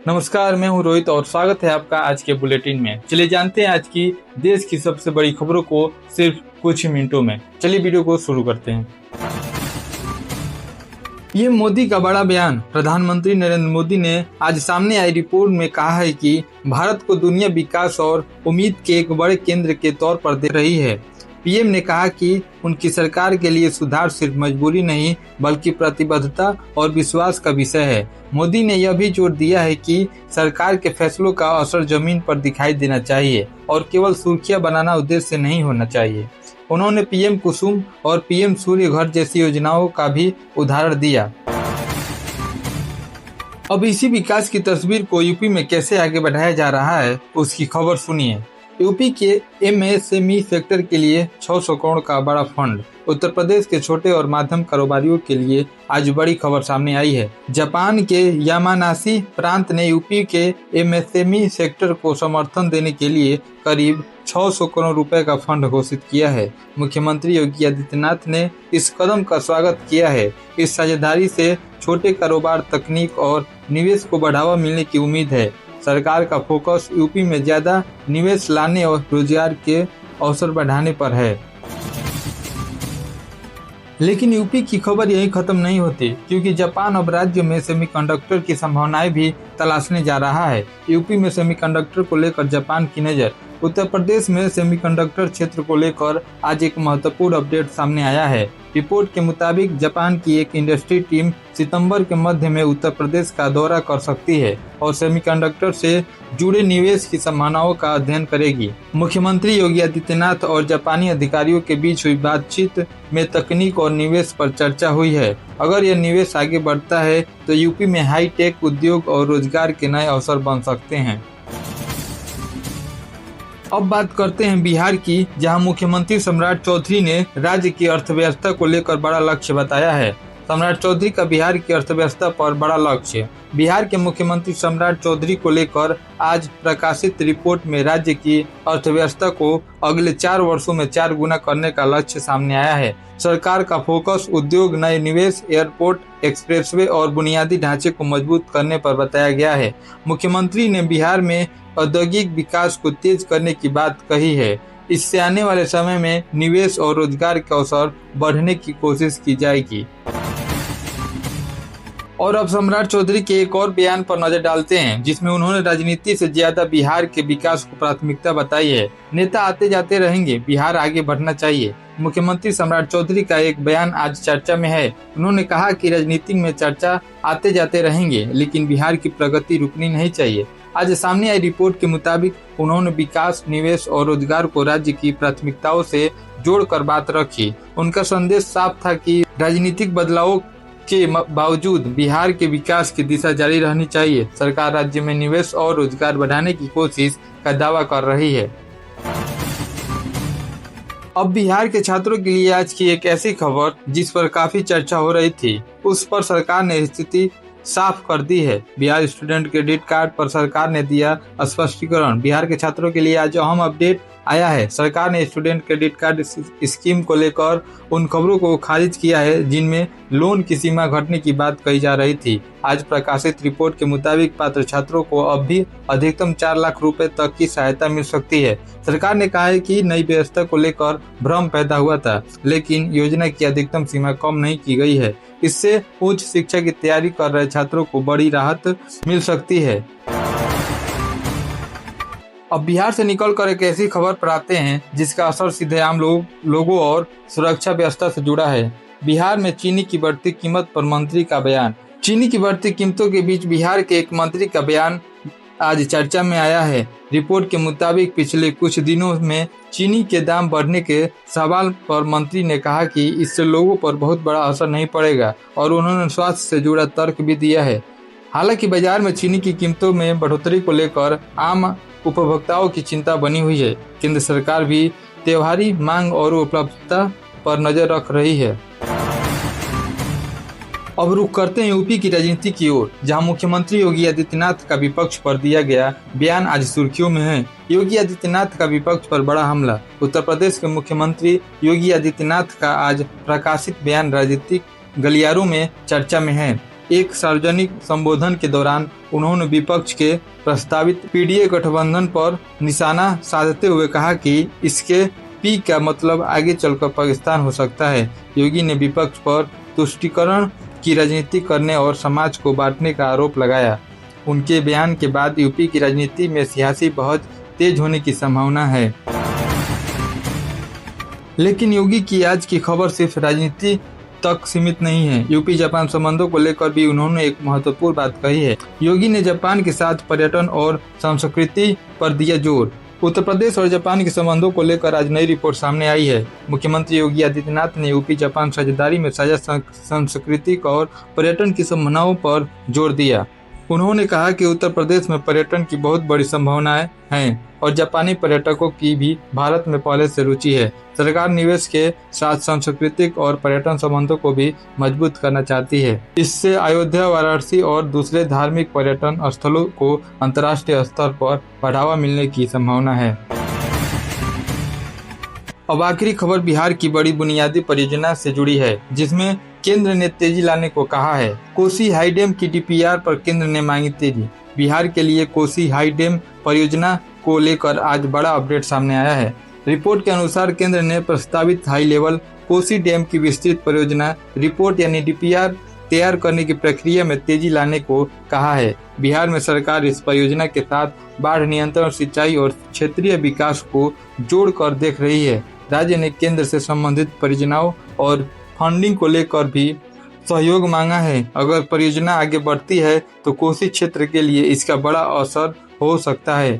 नमस्कार, मैं हूं रोहित और स्वागत है आपका आज के बुलेटिन में। चलिए जानते हैं आज की देश की सबसे बड़ी खबरों को सिर्फ कुछ ही मिनटों में। चलिए वीडियो को शुरू करते हैं। पीएम मोदी का बड़ा बयान। प्रधानमंत्री नरेंद्र मोदी ने आज सामने आई रिपोर्ट में कहा है कि भारत को दुनिया विकास और उम्मीद के एक बड़े केंद्र के तौर पर देख रही है। पीएम ने कहा कि उनकी सरकार के लिए सुधार सिर्फ मजबूरी नहीं बल्कि प्रतिबद्धता और विश्वास का विषय है। मोदी ने यह भी जोर दिया है कि सरकार के फैसलों का असर जमीन पर दिखाई देना चाहिए और केवल सुर्खियां बनाना उद्देश्य नहीं होना चाहिए। उन्होंने पीएम कुसुम और पीएम सूर्य घर जैसी योजनाओं का भी उदाहरण दिया। अब इसी विकास की तस्वीर को यूपी में कैसे आगे बढ़ाया जा रहा है, उसकी खबर सुनिए। यूपी के एमएसएमई सेक्टर के लिए 600 करोड़ का बड़ा फंड। उत्तर प्रदेश के छोटे और मध्यम कारोबारियों के लिए आज बड़ी खबर सामने आई है। जापान के यामानाशी प्रांत ने यूपी के एमएसएमई सेक्टर को समर्थन देने के लिए करीब 600 करोड़ रुपए का फंड घोषित किया है। मुख्यमंत्री योगी आदित्यनाथ ने इस कदम का स्वागत किया है। इस साझेदारी से छोटे कारोबार, तकनीक और निवेश को बढ़ावा मिलने की उम्मीद है। सरकार का फोकस यूपी में ज्यादा निवेश लाने और रोजगार के अवसर बढ़ाने पर है। लेकिन यूपी की खबर यही खत्म नहीं होती, क्योंकि जापान अब राज्य में सेमीकंडक्टर की संभावनाएं भी तलाशने जा रहा है। यूपी में सेमीकंडक्टर को लेकर जापान की नजर। उत्तर प्रदेश में सेमीकंडक्टर क्षेत्र को लेकर आज एक महत्वपूर्ण अपडेट सामने आया है। रिपोर्ट के मुताबिक जापान की एक इंडस्ट्री टीम सितंबर के मध्य में उत्तर प्रदेश का दौरा कर सकती है और सेमीकंडक्टर से जुड़े निवेश की संभावनाओं का अध्ययन करेगी। मुख्यमंत्री योगी आदित्यनाथ और जापानी अधिकारियों के बीच हुई बातचीत में तकनीक और निवेश पर चर्चा हुई है। अगर यह निवेश आगे बढ़ता है तो यूपी में हाई टेक उद्योग और रोजगार के नए अवसर बन सकते हैं। अब बात करते हैं बिहार की, जहां मुख्यमंत्री सम्राट चौधरी ने राज्य की अर्थव्यवस्था को लेकर बड़ा लक्ष्य बताया है। सम्राट चौधरी का बिहार की अर्थव्यवस्था पर बड़ा लक्ष्य। बिहार के मुख्यमंत्री सम्राट चौधरी को लेकर आज प्रकाशित रिपोर्ट में राज्य की अर्थव्यवस्था को अगले 4 वर्षों में 4 गुना करने का लक्ष्य सामने आया है। सरकार का फोकस उद्योग, नए निवेश, एयरपोर्ट, एक्सप्रेसवे और बुनियादी ढांचे को मजबूत करने पर बताया गया है। मुख्यमंत्री ने बिहार में औद्योगिक विकास को तेज करने की बात कही है। इससे आने वाले समय में निवेश और रोजगार के अवसर बढ़ने की कोशिश की जाएगी। और अब सम्राट चौधरी के एक और बयान पर नजर डालते हैं, जिसमें उन्होंने राजनीति से ज्यादा बिहार के विकास को प्राथमिकता बताई है। नेता आते जाते रहेंगे, बिहार आगे बढ़ना चाहिए। मुख्यमंत्री सम्राट चौधरी का एक बयान आज चर्चा में है। उन्होंने कहा कि राजनीति में चर्चा आते जाते रहेंगे, लेकिन बिहार की प्रगति रुकनी नहीं चाहिए। आज सामने आई रिपोर्ट के मुताबिक उन्होंने विकास, निवेश और रोजगार को राज्य की प्राथमिकताओं से जोड़कर बात रखी। उनका संदेश साफ था कि राजनीतिक बदलावों के बावजूद बिहार के विकास की दिशा जारी रहनी चाहिए। सरकार राज्य में निवेश और रोजगार बढ़ाने की कोशिश का दावा कर रही है। अब बिहार के छात्रों के लिए आज की एक ऐसी खबर जिस पर काफी चर्चा हो रही थी, उस पर सरकार ने स्थिति साफ कर दी है। बिहार स्टूडेंट क्रेडिट कार्ड पर सरकार ने दिया स्पष्टीकरण। बिहार के छात्रों के लिए आज अहम अपडेट आया है। सरकार ने स्टूडेंट क्रेडिट कार्ड स्कीम को लेकर उन खबरों को खारिज किया है जिनमें लोन की सीमा घटने की बात कही जा रही थी। आज प्रकाशित रिपोर्ट के मुताबिक पात्र छात्रों को अब भी अधिकतम 4 लाख रुपए तक की सहायता मिल सकती है। सरकार ने कहा है कि नई व्यवस्था को लेकर भ्रम पैदा हुआ था, लेकिन योजना की अधिकतम सीमा कम नहीं की गई है। इससे उच्च शिक्षा की तैयारी कर रहे छात्रों को बड़ी राहत मिल सकती है। अब बिहार से निकलकर एक ऐसी खबर पर आते हैं जिसका असर सीधे आम लोगों और सुरक्षा व्यवस्था से जुड़ा है। बिहार में चीनी की बढ़ती कीमत पर मंत्री का बयान। चीनी की बढ़ती कीमतों के बीच बिहार के एक मंत्री का बयान आज चर्चा में आया है। रिपोर्ट के मुताबिक पिछले कुछ दिनों में चीनी के दाम बढ़ने के सवाल पर मंत्री ने कहा कि इससे लोगों पर बहुत बड़ा असर नहीं पड़ेगा और उन्होंने स्वास्थ्य से जुड़ा तर्क भी दिया है। हालांकि बाजार में चीनी की कीमतों में बढ़ोतरी को लेकर आम उपभोक्ताओं की चिंता बनी हुई है। केंद्र सरकार भी त्योहारी मांग और उपलब्धता पर नजर रख रही है। अब रुख करते हैं यूपी की राजनीति की ओर, जहां मुख्यमंत्री योगी आदित्यनाथ का विपक्ष पर दिया गया बयान आज सुर्खियों में है। योगी आदित्यनाथ का विपक्ष पर बड़ा हमला। उत्तर प्रदेश के मुख्यमंत्री योगी आदित्यनाथ का आज प्रकाशित बयान राजनीतिक गलियारों में चर्चा में है। एक सार्वजनिक संबोधन के दौरान उन्होंने विपक्ष के प्रस्तावित पीडीए गठबंधन पर निशाना साधते हुए कहा कि इसके पी का मतलब आगे चलकर पाकिस्तान हो सकता है। योगी ने विपक्ष पर तुष्टीकरण की राजनीति करने और समाज को बांटने का आरोप लगाया। उनके बयान के बाद यूपी की राजनीति में सियासी बहुत तेज होने की संभावना है। लेकिन योगी की आज की खबर सिर्फ राजनीति तक सीमित नहीं है। यूपी जापान संबंधों को लेकर भी उन्होंने एक महत्वपूर्ण बात कही है। योगी ने जापान के साथ पर्यटन और संस्कृति पर दिया जोर। उत्तर प्रदेश और जापान के संबंधों को लेकर आज नई रिपोर्ट सामने आई है। मुख्यमंत्री योगी आदित्यनाथ ने यूपी जापान साझेदारी में साझा सांस्कृतिक और पर्यटन की संभावनाओं पर जोर दिया। उन्होंने कहा कि उत्तर प्रदेश में पर्यटन की बहुत बड़ी संभावनाएं हैं और जापानी पर्यटकों की भी भारत में पहले से रुचि है। सरकार निवेश के साथ सांस्कृतिक और पर्यटन संबंधों को भी मजबूत करना चाहती है। इससे अयोध्या, वाराणसी और दूसरे धार्मिक पर्यटन स्थलों को अंतर्राष्ट्रीय स्तर पर बढ़ावा मिलने की संभावना है। अब आखिरी खबर बिहार की बड़ी बुनियादी परियोजना से जुड़ी है, जिसमें केंद्र ने तेजी लाने को कहा है। कोसी हाई डैम की डीपीआर पर केंद्र ने मांगी तेजी। बिहार के लिए कोसी हाई डैम परियोजना को लेकर आज बड़ा अपडेट सामने आया है। रिपोर्ट के अनुसार केंद्र ने प्रस्तावित हाई लेवल कोसी डैम की विस्तृत परियोजना रिपोर्ट यानी डीपीआर तैयार करने की प्रक्रिया में तेजी लाने को कहा है। बिहार में सरकार इस परियोजना के साथ बाढ़ नियंत्रण, सिंचाई और क्षेत्रीय विकास को जोड़कर देख रही है। राज्य ने केंद्र से संबंधित परियोजनाओं और फंडिंग को लेकर भी सहयोग मांगा है। अगर परियोजना आगे बढ़ती है तो कोसी क्षेत्र के लिए इसका बड़ा असर हो सकता है।